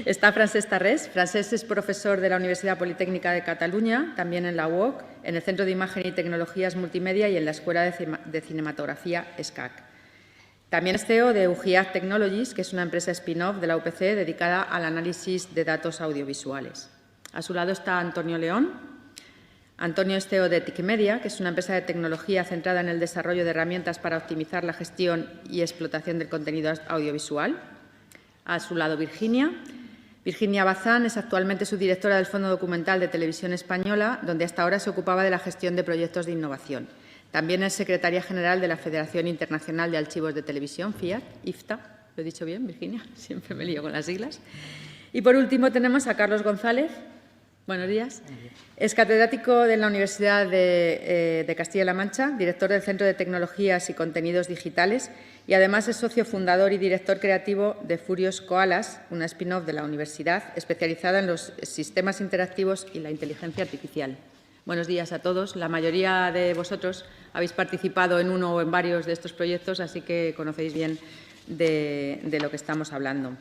Está Francesc Tarrés. Francesc es profesor de la Universidad Politécnica de Cataluña, también en la UOC, en el Centro de Imagen y Tecnologías Multimedia y en la Escuela de Cinematografía SCAC. También es CEO de UGIAC Technologies, que es una empresa spin-off de la UPC dedicada al análisis de datos audiovisuales. A su lado está Antonio León. Antonio es CEO de TICmedia, que es una empresa de tecnología centrada en el desarrollo de herramientas para optimizar la gestión y explotación del contenido audiovisual. A su lado, Virginia. Virginia Bazán es actualmente subdirectora del Fondo Documental de Televisión Española, donde hasta ahora se ocupaba de la gestión de proyectos de innovación. También es secretaria general de la Federación Internacional de Archivos de Televisión, FIAT, IFTA. ¿Lo he dicho bien, Virginia? Siempre me lío con las siglas. Y por último tenemos a Carlos González. Buenos días. Es catedrático de la Universidad de Castilla-La Mancha, director del Centro de Tecnologías y Contenidos Digitales y además es socio fundador y director creativo de Furious Koalas, una spin-off de la universidad especializada en los sistemas interactivos y la inteligencia artificial. Buenos días a todos. La mayoría de vosotros habéis participado en uno o en varios de estos proyectos, así que conocéis bien de lo que estamos hablando.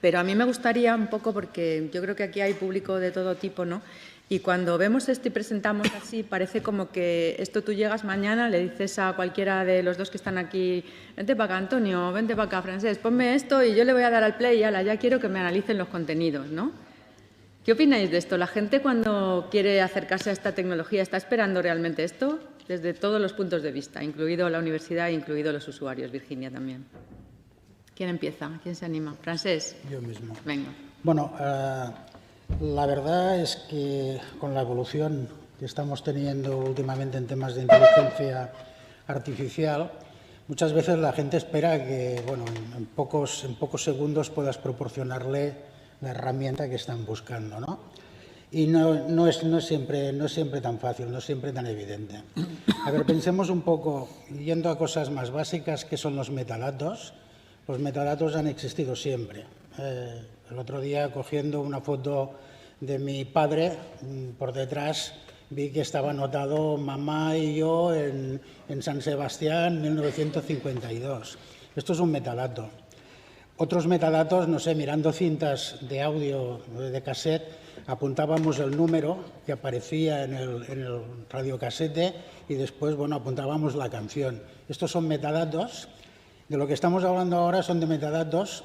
Pero a mí me gustaría un poco, porque yo creo que aquí hay público de todo tipo, ¿no? Y cuando vemos esto y presentamos así, parece como que esto tú llegas mañana, le dices a cualquiera de los dos que están aquí, vente para acá, Antonio, vente para acá, Francesc, ponme esto y yo le voy a dar al play y ala, ya quiero que me analicen los contenidos, ¿no? ¿Qué opináis de esto? ¿La gente cuando quiere acercarse a esta tecnología está esperando realmente esto? Desde todos los puntos de vista, incluido la universidad e incluido los usuarios, Virginia también. ¿Quién empieza? ¿Quién se anima? Francesc. Yo mismo. Venga. Bueno, la verdad es que con la evolución que estamos teniendo últimamente en temas de inteligencia artificial, muchas veces la gente espera que, bueno, en pocos segundos puedas proporcionarle la herramienta que están buscando, ¿no? Y no es siempre tan fácil, no es siempre tan evidente. A ver, pensemos un poco, yendo a cosas más básicas, ¿qué son los metadatos? Los metadatos han existido siempre. El otro día, cogiendo una foto de mi padre, por detrás vi que estaba anotado mamá y yo en San Sebastián 1952. Esto es un metadato. Otros metadatos, no sé, mirando cintas de audio de cassette, apuntábamos el número que aparecía en el radiocasete y después, bueno, apuntábamos la canción. Estos son metadatos. De lo que estamos hablando ahora son de metadatos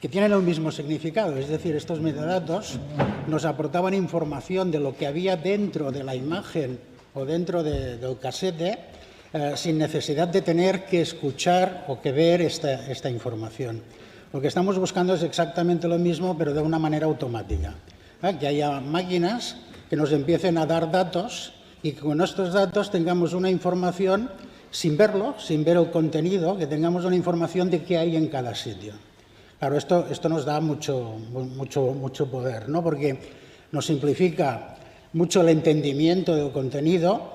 que tienen el mismo significado, es decir, estos metadatos nos aportaban información de lo que había dentro de la imagen o dentro del casete sin necesidad de tener que escuchar o que ver esta información. Lo que estamos buscando es exactamente lo mismo, pero de una manera automática. Que haya máquinas que nos empiecen a dar datos y que con estos datos tengamos una información sin verlo, sin ver el contenido, que tengamos una información de qué hay en cada sitio. Claro, esto nos da mucho poder, ¿no? Porque nos simplifica mucho el entendimiento del contenido.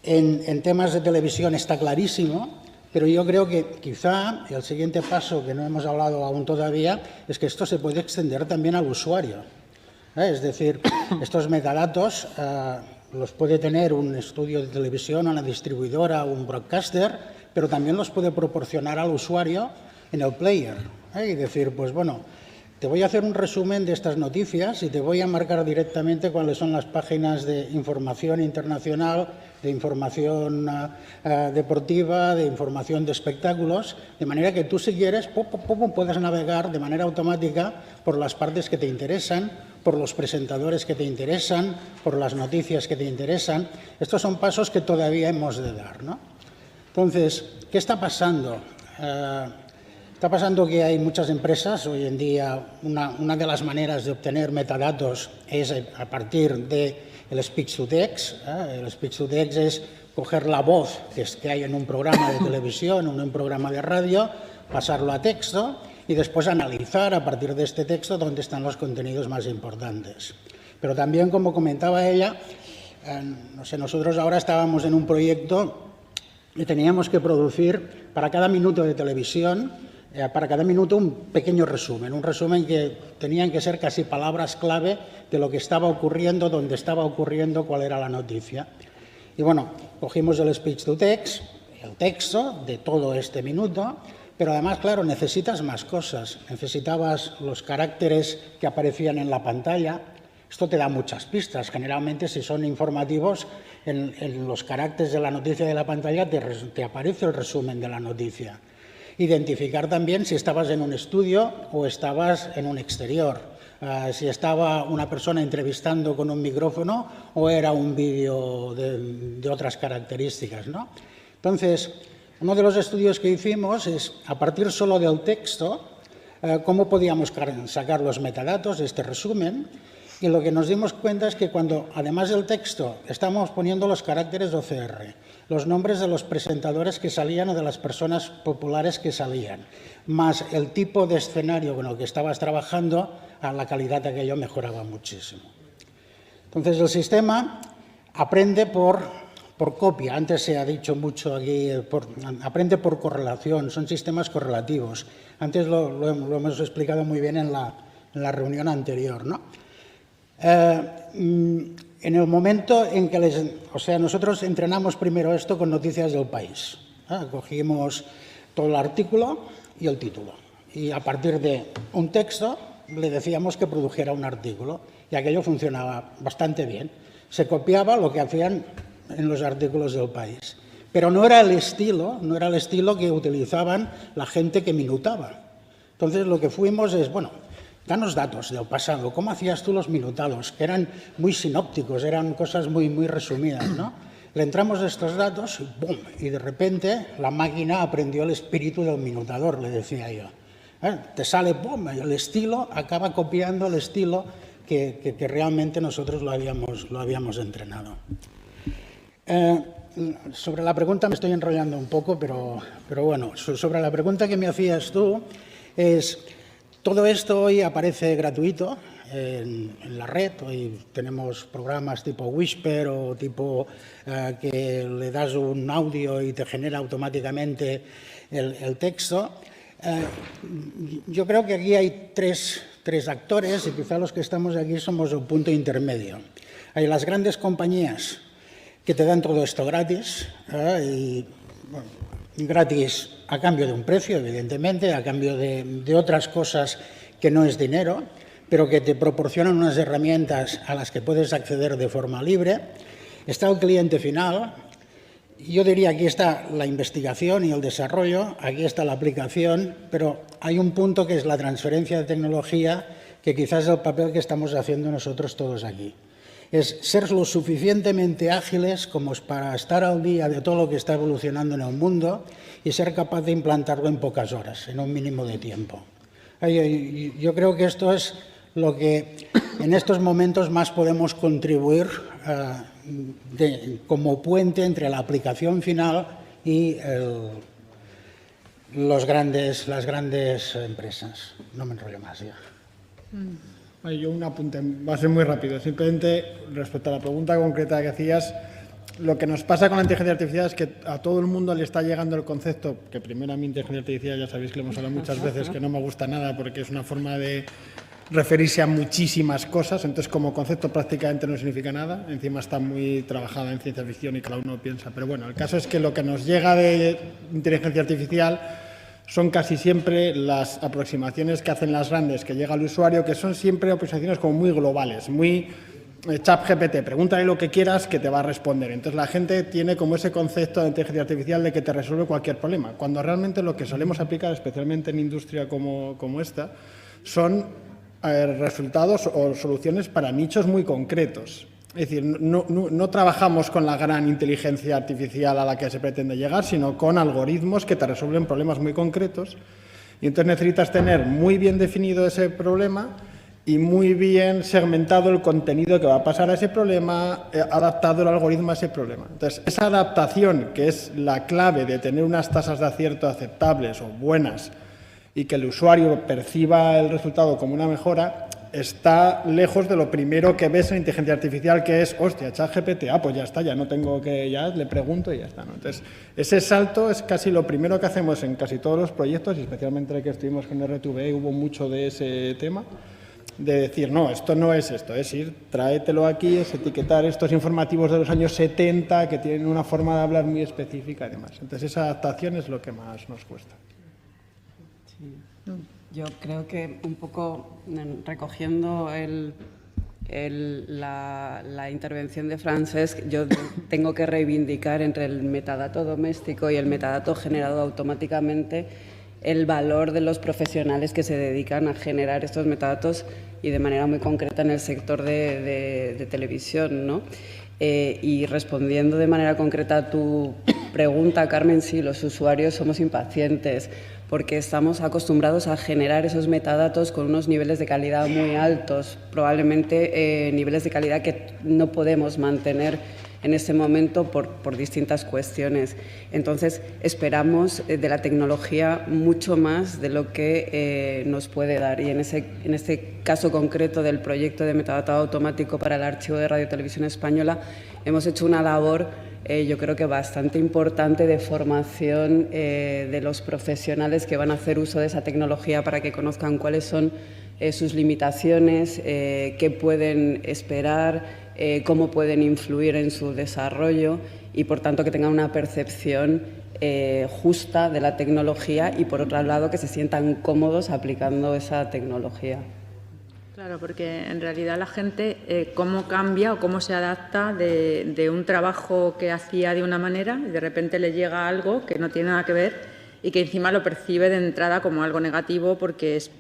En temas de televisión está clarísimo, pero yo creo que quizá el siguiente paso, que no hemos hablado aún todavía, es que esto se puede extender también al usuario. Es decir, estos metadatos los puede tener un estudio de televisión, una distribuidora, un broadcaster, pero también los puede proporcionar al usuario en el player. Y decir, pues bueno, te voy a hacer un resumen de estas noticias y te voy a marcar directamente cuáles son las páginas de información internacional, de información deportiva, de información de espectáculos, de manera que tú, si quieres, puedas navegar de manera automática por las partes que te interesan, por los presentadores que te interesan, por las noticias que te interesan. Estos son pasos que todavía hemos de dar, ¿no? Entonces, ¿qué está pasando? Está pasando que hay muchas empresas. Hoy en día una de las maneras de obtener metadatos es a partir del speech-to-text. El speech-to-text es coger la voz que hay en un programa de televisión o en un programa de radio, pasarlo a texto y después analizar a partir de este texto dónde están los contenidos más importantes. Pero también, como comentaba ella, no sé, nosotros ahora estábamos en un proyecto y teníamos que producir para cada minuto de televisión, para cada minuto un pequeño resumen, un resumen que tenían que ser casi palabras clave de lo que estaba ocurriendo, dónde estaba ocurriendo, cuál era la noticia. Y bueno, cogimos el speech to text, el texto de todo este minuto, pero además, claro, necesitas más cosas. Necesitabas los caracteres que aparecían en la pantalla. Esto te da muchas pistas. Generalmente, si son informativos, en los caracteres de la noticia de la pantalla te aparece el resumen de la noticia. Identificar también si estabas en un estudio o estabas en un exterior, si estaba una persona entrevistando con un micrófono o era un vídeo de otras características, ¿no? Entonces, uno de los estudios que hicimos es, a partir solo del texto, cómo podíamos sacar los metadatos de este resumen, y lo que nos dimos cuenta es que cuando, además del texto, estábamos poniendo los caracteres OCR, los nombres de los presentadores que salían o de las personas populares que salían, más el tipo de escenario con el que estabas trabajando, la calidad de aquello mejoraba muchísimo. Entonces, el sistema aprende por copia. Antes se ha dicho mucho aquí, aprende por correlación, son sistemas correlativos. Antes lo hemos explicado muy bien en la reunión anterior, ¿no? En el momento en que nosotros entrenamos primero esto con Noticias del País. Cogimos todo el artículo y el título. Y a partir de un texto le decíamos que produjera un artículo. Y aquello funcionaba bastante bien. Se copiaba lo que hacían en los artículos del País. Pero no era el estilo que utilizaban la gente que minutaba. Entonces lo que fuimos es, bueno, danos datos del pasado. ¿Cómo hacías tú los minutados? Que eran muy sinópticos, eran cosas muy, muy resumidas, ¿no? Le entramos estos datos y ¡pum! Y de repente la máquina aprendió el espíritu del minutador, le decía yo. Te sale ¡pum! El estilo acaba copiando el estilo que realmente nosotros lo habíamos entrenado. Sobre la pregunta me estoy enrollando un poco, pero bueno, sobre la pregunta que me hacías tú es... Todo esto hoy aparece gratuito en la red. Hoy tenemos programas tipo Whisper o tipo que le das un audio y te genera automáticamente el texto. Yo creo que aquí hay tres actores y quizá los que estamos aquí somos un punto intermedio. Hay las grandes compañías que te dan todo esto gratis y bueno, gratis a cambio de un precio, evidentemente, a cambio de otras cosas que no es dinero, pero que te proporcionan unas herramientas a las que puedes acceder de forma libre. Está el cliente final. Yo diría aquí está la investigación y el desarrollo, aquí está la aplicación, pero hay un punto que es la transferencia de tecnología, que quizás es el papel que estamos haciendo nosotros todos aquí. Es ser lo suficientemente ágiles como para estar al día de todo lo que está evolucionando en el mundo y ser capaz de implantarlo en pocas horas, en un mínimo de tiempo. Yo creo que esto es lo que en estos momentos más podemos contribuir como puente entre la aplicación final y las grandes empresas. No me enrollo más ya. Yo un apunte, va a ser muy rápido. Simplemente, respecto a la pregunta concreta que hacías, lo que nos pasa con la inteligencia artificial es que a todo el mundo le está llegando el concepto, que primero a mí inteligencia artificial, ya sabéis que lo hemos hablado muchas veces, que no me gusta nada porque es una forma de referirse a muchísimas cosas, entonces como concepto prácticamente no significa nada, encima está muy trabajada en ciencia ficción y cada uno piensa. Pero bueno, el caso es que lo que nos llega de inteligencia artificial son casi siempre las aproximaciones que hacen las grandes, que llega al usuario, que son siempre aproximaciones como muy globales, muy ChatGPT, pregúntale lo que quieras que te va a responder. Entonces la gente tiene como ese concepto de inteligencia artificial de que te resuelve cualquier problema, cuando realmente lo que solemos aplicar, especialmente en industria como esta, son resultados o soluciones para nichos muy concretos. Es decir, no trabajamos con la gran inteligencia artificial a la que se pretende llegar, sino con algoritmos que te resuelven problemas muy concretos. Y entonces necesitas tener muy bien definido ese problema y muy bien segmentado el contenido que va a pasar a ese problema, adaptado el algoritmo a ese problema. Entonces, esa adaptación, que es la clave de tener unas tasas de acierto aceptables o buenas y que el usuario perciba el resultado como una mejora, está lejos de lo primero que ves en inteligencia artificial, que es, hostia, ChatGPT, pues ya está, ya no tengo que, ya le pregunto y ya está, ¿no? Entonces, ese salto es casi lo primero que hacemos en casi todos los proyectos, y especialmente el que estuvimos con RTV, hubo mucho de ese tema, de decir, no, esto no es esto, es ir, tráetelo aquí, es etiquetar estos informativos de los años 70 que tienen una forma de hablar muy específica y demás. Entonces, esa adaptación es lo que más nos cuesta. Sí. Yo creo que un poco recogiendo la intervención de Francesc, yo tengo que reivindicar entre el metadato doméstico y el metadato generado automáticamente el valor de los profesionales que se dedican a generar estos metadatos y de manera muy concreta en el sector de televisión, ¿no? Y respondiendo de manera concreta a tu pregunta, Carmen, sí, los usuarios somos impacientes porque estamos acostumbrados a generar esos metadatos con unos niveles de calidad muy altos, probablemente niveles de calidad que no podemos mantener en este momento por distintas cuestiones. Entonces, esperamos de la tecnología mucho más de lo que nos puede dar. Y en este caso concreto del proyecto de metadato automático para el Archivo de Radio y Televisión Española, hemos hecho una labor, yo creo que bastante importante, de formación de los profesionales que van a hacer uso de esa tecnología para que conozcan cuáles son sus limitaciones, qué pueden esperar, cómo pueden influir en su desarrollo y, por tanto, que tengan una percepción justa de la tecnología y, por otro lado, que se sientan cómodos aplicando esa tecnología. Claro, porque en realidad la gente cómo cambia o cómo se adapta de un trabajo que hacía de una manera y de repente le llega algo que no tiene nada que ver y que encima lo percibe de entrada como algo negativo porque es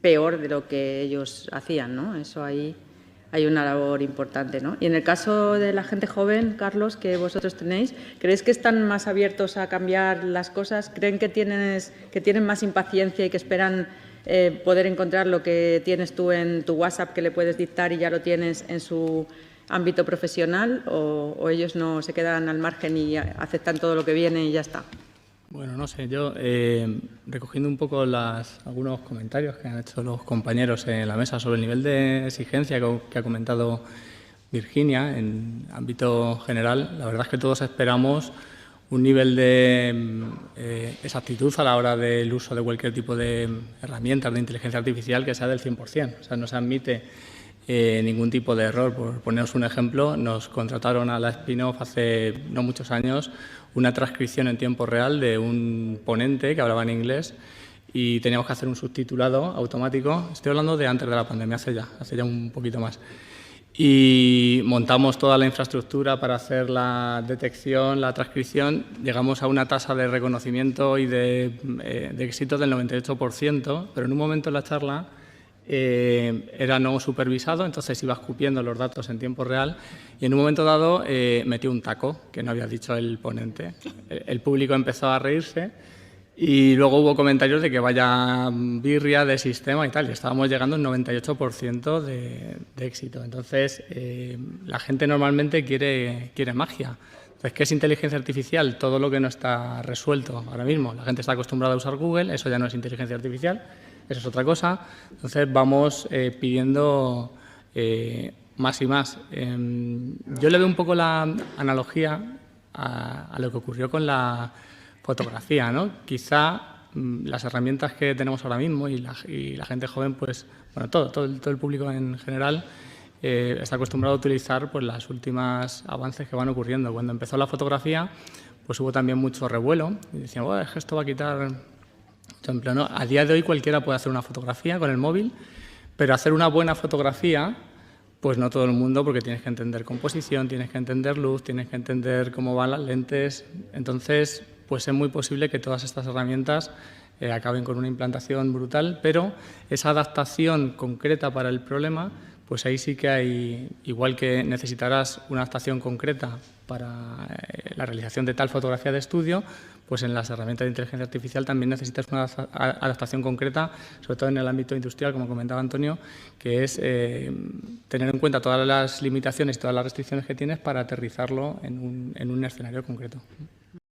peor de lo que ellos hacían, ¿no? Eso ahí hay una labor importante, ¿no? Y en el caso de la gente joven, Carlos, que vosotros tenéis, ¿creéis que están más abiertos a cambiar las cosas? ¿Creen que tienen más impaciencia y que esperan poder encontrar lo que tienes tú en tu WhatsApp, que le puedes dictar y ya lo tienes en su ámbito profesional, o ellos no se quedan al margen y aceptan todo lo que viene y ya está? Bueno, no sé, yo recogiendo un poco algunos comentarios que han hecho los compañeros en la mesa sobre el nivel de exigencia que ha comentado Virginia en ámbito general, la verdad es que todos esperamos un nivel de exactitud a la hora del uso de cualquier tipo de herramientas de inteligencia artificial que sea del 100%. O sea, no se admite ningún tipo de error. Por poneros un ejemplo, nos contrataron a la Spin-Off hace no muchos años una transcripción en tiempo real de un ponente que hablaba en inglés y teníamos que hacer un subtitulado automático. Estoy hablando de antes de la pandemia, hace ya un poquito más. Y montamos toda la infraestructura para hacer la detección, la transcripción. Llegamos a una tasa de reconocimiento y de éxito del 98%, pero en un momento en la charla era no supervisado, entonces iba escupiendo los datos en tiempo real y en un momento dado metió un taco que no había dicho el ponente. El público empezó a reírse y luego hubo comentarios de que vaya birria de sistema y tal, y estábamos llegando a un 98% de éxito. Entonces, la gente normalmente quiere magia. Entonces, ¿qué es inteligencia artificial? Todo lo que no está resuelto ahora mismo. La gente está acostumbrada a usar Google, eso ya no es inteligencia artificial, eso es otra cosa. Entonces, vamos pidiendo más y más. Yo le doy un poco la analogía a lo que ocurrió con la fotografía, ¿no? Quizá las herramientas que tenemos ahora mismo y la gente joven, pues, bueno, todo el público en general está acostumbrado a utilizar pues las últimas avances que van ocurriendo. Cuando empezó la fotografía, pues hubo también mucho revuelo y decían, oh, es que esto va a quitar mucho empleo, ¿no? A día de hoy cualquiera puede hacer una fotografía con el móvil, pero hacer una buena fotografía, pues no todo el mundo, porque tienes que entender composición, tienes que entender luz, tienes que entender cómo van las lentes. Entonces, pues es muy posible que todas estas herramientas acaben con una implantación brutal, pero esa adaptación concreta para el problema, pues ahí sí que hay, igual que necesitarás una adaptación concreta para la realización de tal fotografía de estudio, pues en las herramientas de inteligencia artificial también necesitas una adaptación concreta, sobre todo en el ámbito industrial, como comentaba Antonio, que es tener en cuenta todas las limitaciones y todas las restricciones que tienes para aterrizarlo en un escenario concreto.